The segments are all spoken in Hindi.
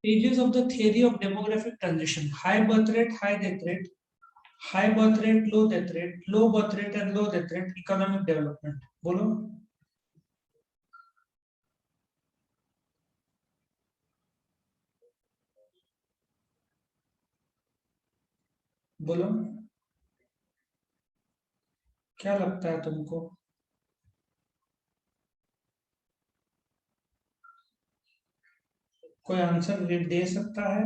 Stages of the theory of demographic transition: high birth rate, high death rate, high birth rate, low death rate, low birth rate and low death rate, economic development. बोलो बोलो क्या लगता है तुमको? कोई आंसर दे सकता है?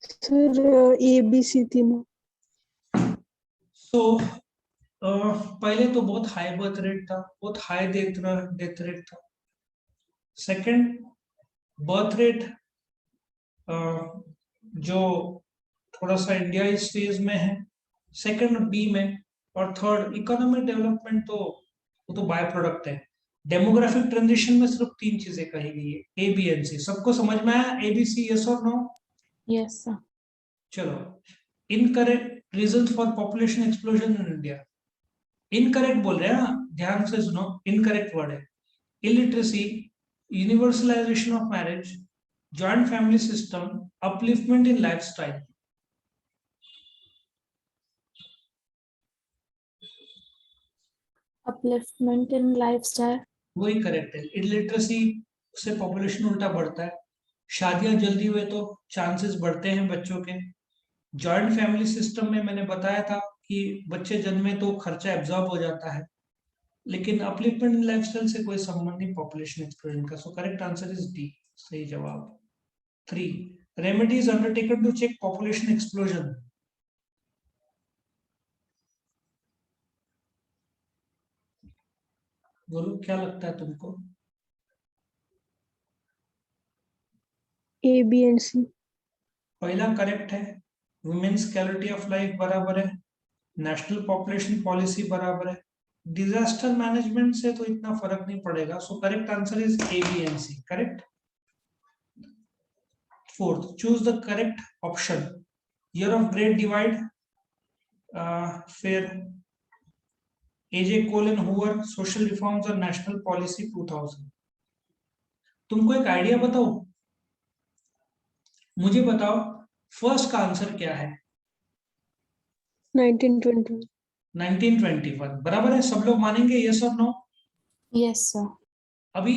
सर ए बी सी तीनों। सो पहले तो बहुत हाई बर्थ रेट था, बहुत हाई डेथ रेट था। सेकंड, बर्थ रेट जो थोड़ा सा इंडिया इस फेज में है, सेकंड बी में, और थर्ड इकोनॉमिक डेवलपमेंट तो वो तो बाय प्रोडक्ट है। डेमोग्राफिक ट्रांजिशन में सिर्फ तीन चीजें कही गई है, ए बी एंड सी। सबको समझ में आया? ए बी सी, यस और नो? Yes sir. चलो, incorrect reasons for population explosion in India. Incorrect बोल रहे हैं ना, ध्यान से सुनो, इनकरेक्ट वर्ड है। Illiteracy, universalization of marriage, joint family system, upliftment in lifestyle. Upliftment in lifestyle. वही करेक्ट है। इलिटरेसी से पॉपुलेशन उल्टा बढ़ता है, शादियां जल्दी हुए तो चांसेस बढ़ते हैं बच्चों के। जॉइंट फैमिली सिस्टम में मैंने बताया था कि बच्चे जन्मे तो खर्चा एब्जॉर्ब हो जाता है, लेकिन अपलिफ्टमेंट इन लाइफस्टाइल से कोई संबंध नहीं पॉपुलेशन एक्सप्लोजन का। So correct answer is D, सही जवाब। 3, remedies undertaken to check population explosion. बोलो क्या लगता है तुमको? A B and C. पहला करेक्ट है, वुमेन्स क्वालिटी ऑफ लाइफ बराबर है, नेशनल पॉपुलेशन पॉलिसी बराबर है, डिजास्टर मैनेजमेंट से तो इतना फर्क नहीं पड़ेगा। So correct answer is A B and C, correct. Fourth, choose the correct option. Year of great divide, फिर AJ colon Hoover, social reforms और नेशनल पॉलिसी 2000। तुमको एक आइडिया बताओ, मुझे बताओ फर्स्ट का आंसर क्या है? 1921। 1921 बराबर है, सब लोग मानेंगे, यस और नो? Yes sir. अभी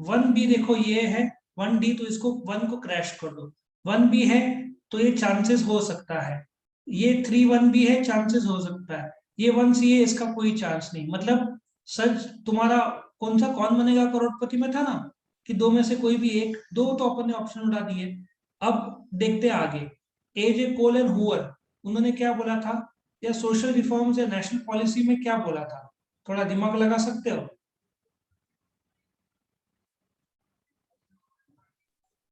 1B देखो ये है, 1D तो इसको 1 को क्रैश कर दो। 1B है तो ये चांसेस हो सकता है, ये 3-1B है, चांसेस हो सकता है, ये 1C है, इसका कोई चांस नहीं। मतलब सच तुम्हारा कौन बनेगा करोड़पति में था ना, कि दो में से कोई भी एक, दो तो अपन ने ऑप्शन उठा दिए। अब देखते हैं आगे। एजे कोलन हुअर, उन्होंने क्या बोला था, या सोशल रिफॉर्म्स या नेशनल पॉलिसी में क्या बोला था? थोड़ा दिमाग लगा सकते हो?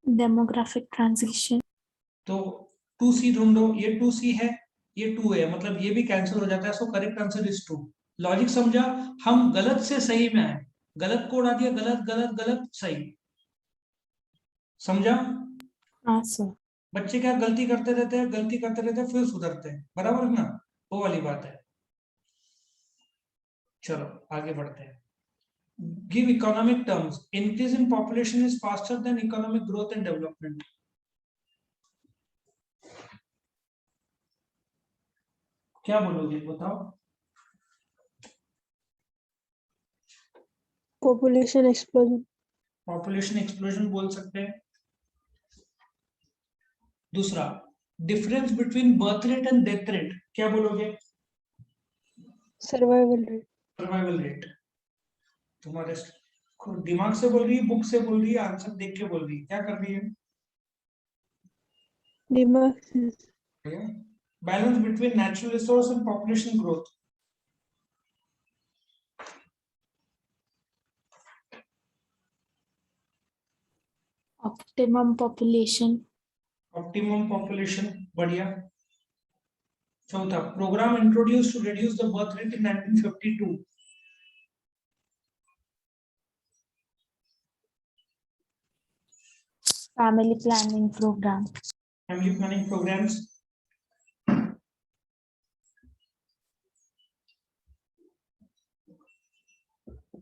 Demographic transition. तो 2C ढूंढो, ये 2C है, ये 2 है, मतलब ये भी कैंसिल हो जाता है। सो करेक्ट आंसर इज 2। लॉजिक समझा? हम गलत से सही में आए, गलत को उड़ा दिया, गलत गलत गलत सही। समझा? हाँ सर। बच्चे क्या गलती करते रहते हैं, गलती करते रहते हैं, फिर सुधरते हैं, बराबर है ना? वो वाली बात है। चलो आगे बढ़ते हैं। Give economic terms. Increase in population is faster than economic growth and development. क्या बोलोगे बताओ? Population explosion. पॉपुलेशन एक्सप्लोजन बोल सकते हैं। दूसरा, difference between birth rate and death rate, क्या बोलोगे? Survival rate. Survival rate. तुम्हारे दिमाग से बोल रही है, बुक से बोल रही है, आंसर देख के बोल रही है, क्या कर रही है? दिमाग से। Balance between natural resource and population growth. Optimum population. Optimum population, बढ़िया। चौथा, programme introduce to reduce the birth rate in 1952। Family planning programme. Family planning programmes.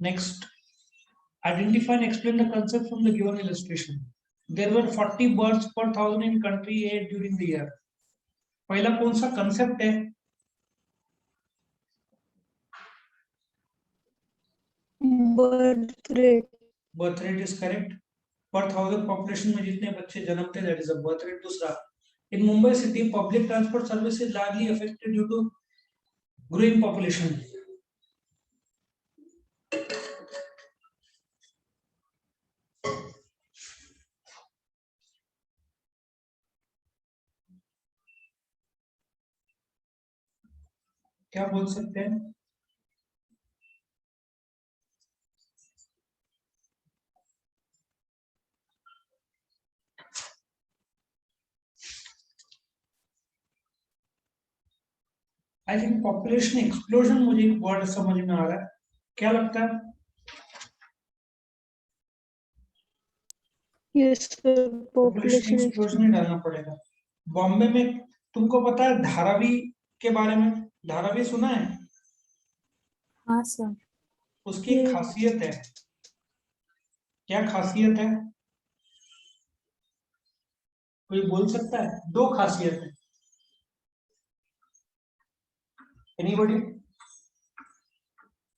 Next, Identify and explain the concept from the given illustration. There were 40 birds per 1000 in country A during the year. पहला कौन सा कंसेप्ट है? birth rate. Birth rate is correct. Per 1000 population में जितने बच्चे जन्मते हैं, that is a birth rate. दूसरा, in Mumbai city, public transport service is largely affected due to growing population. क्या बोल सकते हैं? आई थिंक पॉपुलेशन एक्सप्लोजन मुझे एक वर्ड समझ में आ रहा है, क्या लगता है? Yes, sir. Population Population explosion ही डालना पड़ेगा. बॉम्बे में तुमको पता है धारावी के बारे में? धारावी सुना है? हाँ सर। उसकी एक खासियत है. क्या खासियत है? कोई बोल सकता है? दो खासियत है. एनीबॉडी?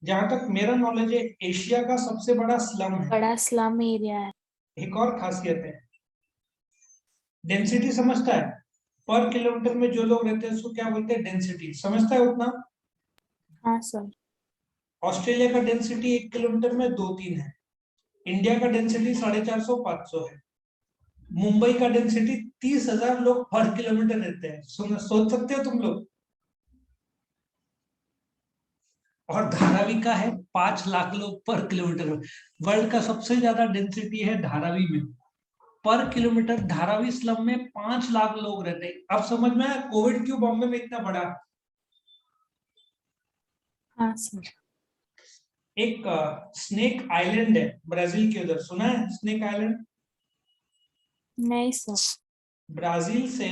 जहां तक मेरा नॉलेज है, एशिया का सबसे बड़ा स्लम है. बड़ा स्लम एरिया है। एक और खासियत है, डेंसिटी समझता है? पर किलोमीटर में जो लोग रहते हैं उसको क्या बोलते हैं? डेंसिटी. समझता है उतना? हाँ सर। ऑस्ट्रेलिया का डेंसिटी 1 किलोमीटर में 2-3 है. इंडिया का डेंसिटी 450-500 है. मुंबई का डेंसिटी 30,000 लोग पर किलोमीटर रहते हैं. सोच सकते हो तुम लोग? और धारावी का है 5 लाख लोग पर किलोमीटर. वर्ल्ड का सबसे ज्यादा डेंसिटी है धारावी में. पर किलोमीटर धारावी स्लम में 5 लाख लोग रहते हैं. अब समझ में आया कोविड क्यों बॉम्बे में इतना बड़ा? हाँ सर। एक स्नेक आइलैंड है ब्राजील के उधर, सुना है स्नेक आइलैंड? नहीं सर। ब्राजील से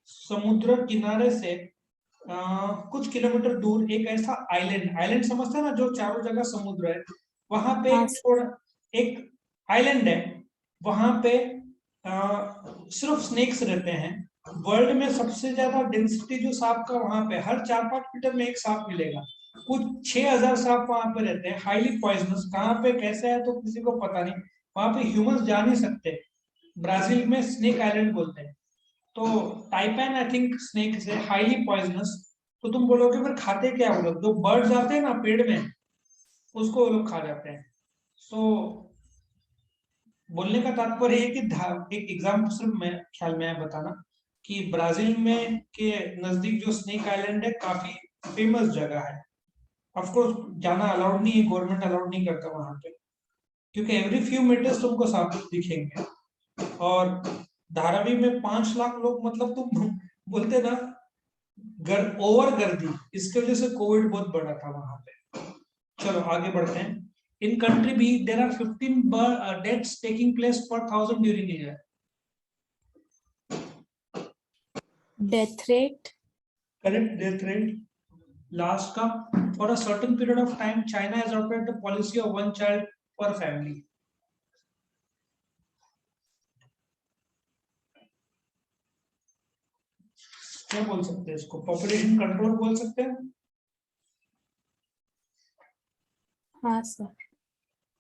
समुद्र किनारे से कुछ किलोमीटर दूर एक ऐसा आइलैंड समझते हैं ना, जो चारों जगह समुद्र है, वहां पे हाँ, एक आइलैंड है. वहां पे सिर्फ स्नेक्स रहते हैं. वर्ल्ड में सबसे ज्यादा डेंसिटी जो सांप का वहां पे, हर 4-5 मीटर में एक सांप मिलेगा. कुछ 6,000 सांप वहां पे रहते हैं. Highly poisonous. कहाँ पे कैसे है तो किसी को पता नहीं. वहां पे ह्यूमंस जा नहीं सकते. ब्राजील में स्नेक आइलैंड बोलते हैं. तो टाइपैन आई थिंक स्नेक से हाईली पॉइजनस. तो तुम बोलोगे फिर खाते क्या वो लोग? जो बर्ड्स आते हैं ना पेड़ में, उसको वो लोग खा जाते हैं. सो बोलने का तात्पर्य है कि एक एग्जाम्पल सिर्फ मैं ख्याल में है बताना कि ब्राजील में के नजदीक जो स्नेक आइलैंड है काफी फेमस जगह है. ऑफ कोर्स जाना अलाउड नहीं है, गवर्नमेंट अलाउड नहीं करता वहां पे, क्योंकि एवरी फ्यू मीटर्स तुमको सांप दिखेंगे. और धारावी में 5 लाख लोग, मतलब तुम बोलते ना ओवर गर्दी, इसके वजह से कोविड बहुत बड़ा था वहां पे. चलो आगे बढ़ते हैं. इन कंट्री भी there are 15 deaths taking place per 1000 during year. Death rate? Correct, death rate. Last का, for a certain period of time China has adopted the policy of 1 child per family. क्या बोल सकते हैं इसको? पॉपुलेशन कंट्रोल बोल सकते हैं. हाँ सर।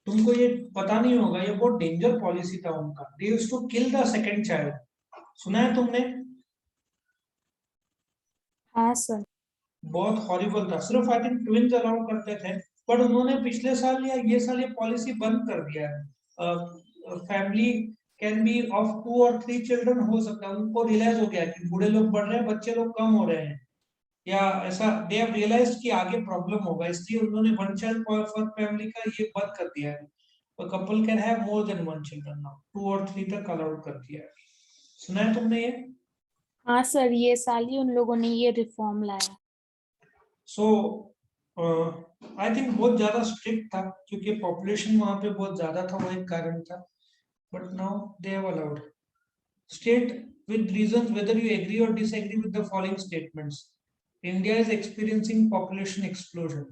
तुमको ये पता नहीं होगा, ये बहुत डेंजर पॉलिसी था उनका. They used to kill the second child. सुना है तुमने? हाँ सर। बहुत हॉरिबल था. सिर्फ आई थिंक ट्विंस अलाउ करते थे, बट उन्होंने पिछले साल या ये साल ये पॉलिसी बंद कर दिया है. फैमिली कैन बी ऑफ 2 और 3 चिल्ड्रन हो सकता है. उनको रियलाइज हो गया कि बूढ़े लोग बढ़ रहे हैं, बच्चे लोग कम हो रहे हैं, या ऐसा दे हैव रियलाइज्ड कि आगे प्रॉब्लम होगा, इसलिए उन्होंने 1 चाइल्ड फॉर फैमिली का ये बंद कर दिया है. तो couple can have more than 1 children now. 2 और 3 तक अलाउड कर दिया है. सुना है तुमने ये? हाँ सर, ये साल ही उन लोगों ने ये रिफॉर्म लाया। सो आई थिंक बहुत ज्यादा स्ट्रिक्ट था, क्योंकि पॉपुलेशन वहां पे बहुत ज्यादा था, वो एक कारण था. But now they have allowed. State with reasons whether you agree or disagree with the following statements. India is experiencing population explosion.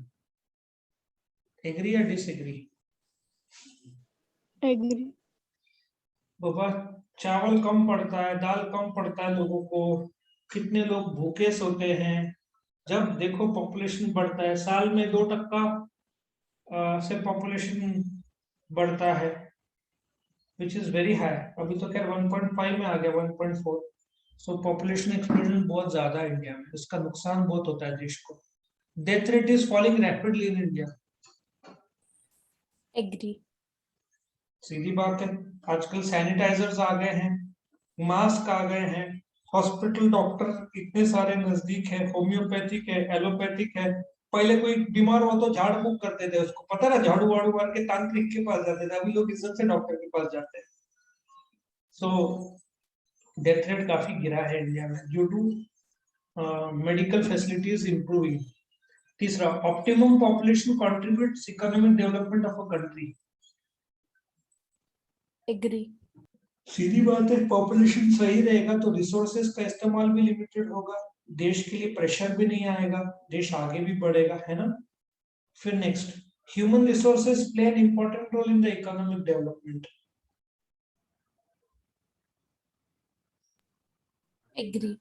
Agree or disagree? Agree. बाबा चावल कम पड़ता है, दाल कम पड़ता है लोगों को, कितने लोग भूखे सोते हैं। जब देखो पॉपुलेशन बढ़ता है, साल में 2% से पॉपुलेशन बढ़ता है, विच इज वेरी हाई। अभी तो खैर 1.5 में आ गया, 1.4। सो पॉपुलेशन एक्सप्लोजन बहुत ज्यादा है इंडिया में, इसका नुकसान बहुत होता है देश को। Death rate is falling rapidly in India. Agree. सीधी बात है, आजकल सैनिटाइजर्स आ गए हैं, मास्क आ गए हैं, हॉस्पिटल डॉक्टर इतने सारे नजदीक है, होम्योपैथिक है, एलोपैथिक है। पहले कोई बीमार हुआ तो झाड़ फूक करते थे, उसको पता ना, झाड़ू वाड़ू मार के तांत्रिक के पास जाते थे। अभी लोग इज्जत से डॉक्टर के पास जाते हैं। सो डेथ रेट काफी गिरा है इंडिया में due to medical facilities improving. तीसरा, optimum population contributes economic development of a country. Agree. सीधी बात है, पॉपुलेशन सही रहेगा तो रिसोर्सेज का इस्तेमाल भी लिमिटेड होगा, देश के लिए प्रेशर भी नहीं आएगा, देश आगे भी बढ़ेगा, है ना। फिर next, human resources play an important role in the economic development. Agree.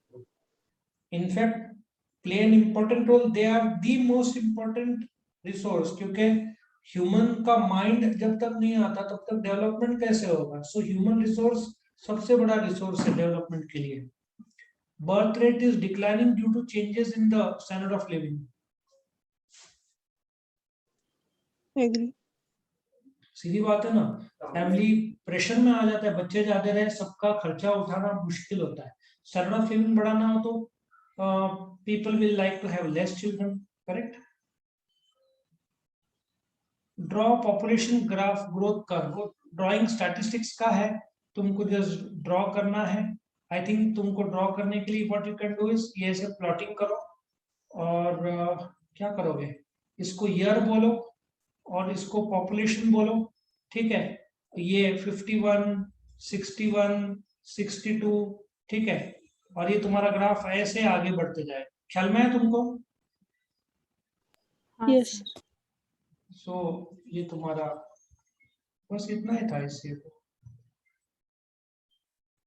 In fact play an important role, they are the most important resource, क्योंकि ह्यूमन का माइंड जब तक नहीं आता तब तक डेवलपमेंट कैसे होगा। सो ह्यूमन रिसोर्स सबसे बड़ा रिसोर्स है डेवलपमेंट के लिए। Birth rate is declining due to changes in the standard of living. Agree. सीधी बात है ना, फैमिली प्रेशर में आ जाता है, बच्चे ज्यादा रहे, सबका खर्चा उठाना मुश्किल होता है। स्टैंडर्ड ऑफ लिविंग बढ़ाना हो तो people will like to have less children, correct. Draw population graph growth curve. Drawing statistics का है, तुमको जस्ट ड्रॉ करना है। आई थिंक तुमको ड्रॉ करने के लिए what you can do is, ये ऐसे प्लॉटिंग करो और क्या करोगे, इसको ईयर बोलो और इसको पॉपुलेशन बोलो, ठीक है। ये 51, 61, 62, ठीक है। और ये तुम्हारा ग्राफ ऐसे आगे बढ़ते जाए, ख्याल में है तुमको। हाँ यस। सर। सो ये तुम्हारा बस इतना ही था इससे।